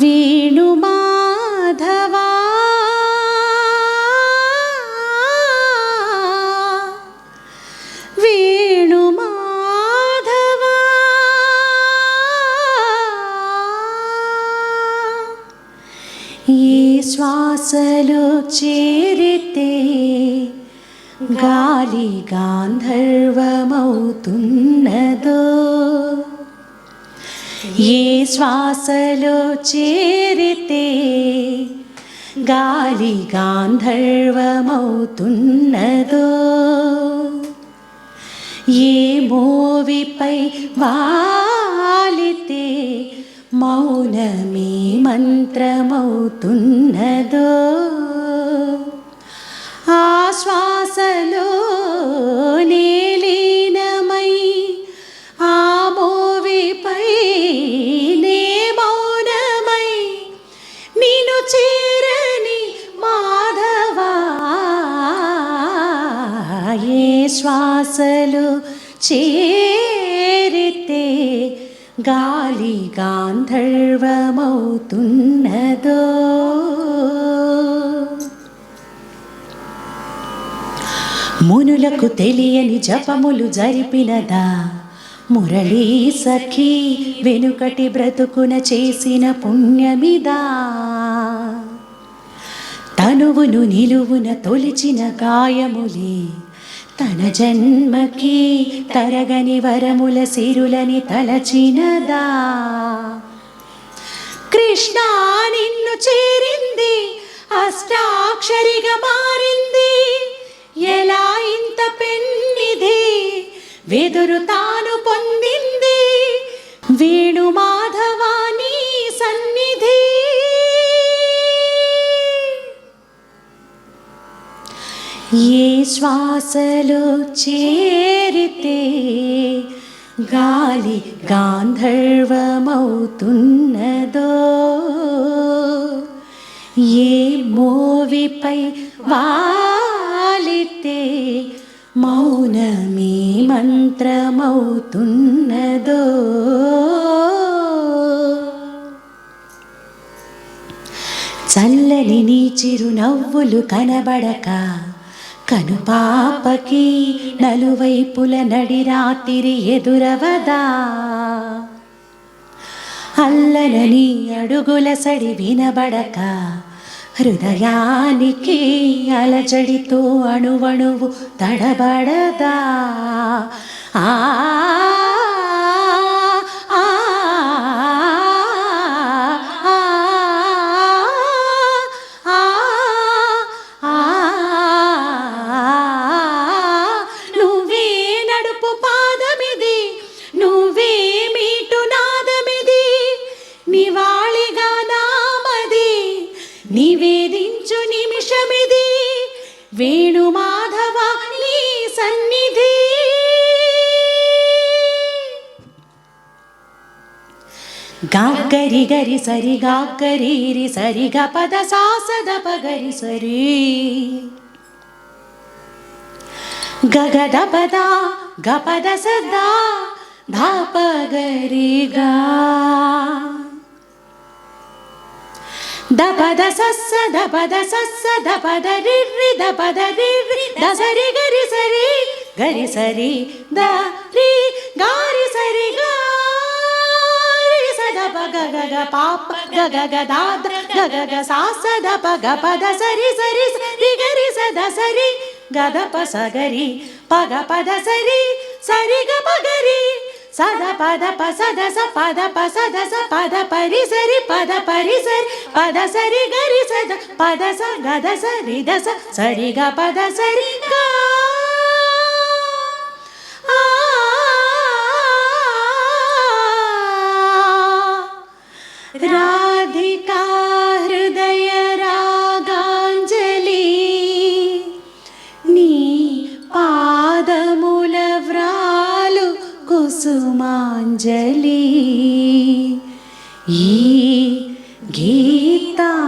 వేణుమాధవా వేణుమాధవా ఈ శ్వాసలో చేరితే గాలి గాంధర్వమవుతున్నదో, ఏ శ్వాసలో చేరితే గాలి గాంధర్వమవుతున్నదో, ఏ మోవిపై వాలితే మౌనమే మంత్రమవుతున్నదో, ఆ శ్వాసలో లీనమై ఆ మోవిపై నే మౌనమై నిన్ను చేరని మాధవా, ఏ శ్వాసలో చేరితే గాలి గాంధర్వమవుతున్నదో. మునులకు తెలియని జపములు జరిపినదా మురళీ సఖీ, వెనుకటి బ్రతుకున చేసిన పుణ్యమిదా, తనువును నిలువున తొలిచిన గాయములే తన జన్మకి తరగని వరముల సిరులని తలచినదా. కృష్ణ నిన్ను చేరింది అష్టాక్షరిగా మారింది, ఎలా ఇంత పెన్నిధి వెదురు తాను పొందింది, వేణుమాధవా నీ సన్నిధి. ఏ శ్వాసలో చేరితే గాలి గాంధర్వమవుతున్నదో, ఏ మోవిపై వాలితే మౌనమే మంత్రమవుతున్నదో. చల్లని నీ చిరునవ్వులు కనబడక కనుపాపకి నలువైపుల నడిరాత్రి ఎదురవదా, అల్లలని అడుగుల సడి వినబడక హృదయానికి అలజడితో అణువణువు తడబడదా. ఆ నువ్వే నడుపు పాదమిది, నువ్వే మీటు నాదమిది, నివాళిగా నామది నివేదించు నిమిషమిది, వేణుమాధవా నీ సన్నిధి. గాగ్గరి గరి సరి గాగ్గరి సరి గపద సాసద పగరి సరి గగద పద గపద సదా ధాపగరిగా దపద సస్స దపద సస్స దపద రిర్రి దపద రిర్రి దసరి గరి సరి ద రి గారి సరి గారి సదప గగ పాప గగ దాద గగ సాస దప గపద సరి సరి గరి సద సరి గదప సగరి పగ పద సరి సరి గ పగరి సద పద పసద స పద పసద స పద పరి సరి పద పరి సరి పద సరి గరి సద పద స గద సరి ద సరి గ పద సరి గా. రాధికా హృదయ రాగాంజలి, నీ పాదముల వ్రాలు కుసుమాంజలి, ఈ గీతాంజలి.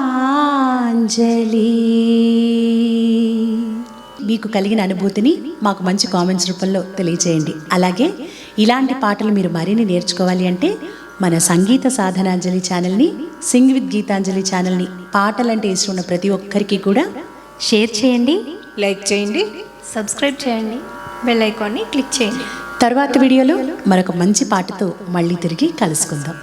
మీకు కలిగిన అనుభూతిని మాకు మంచి కామెంట్స్ రూపంలో తెలియజేయండి. అలాగే ఇలాంటి పాటలు మీరు మరిన్ని నేర్చుకోవాలి అంటే మన సంగీత సాధనాంజలి ఛానల్ని, సింగ్ విత్ గీతాంజలి ఛానల్ని పాటలంటే ఇష్టం ఉన్న ప్రతి ఒక్కరికి కూడా షేర్ చేయండి, లైక్ చేయండి, సబ్స్క్రైబ్ చేయండి, బెల్ ఐకాన్ని క్లిక్ చేయండి. తర్వాత వీడియోలో మరొక మంచి పాటతో మళ్ళీ తిరిగి కలుసుకుందాం.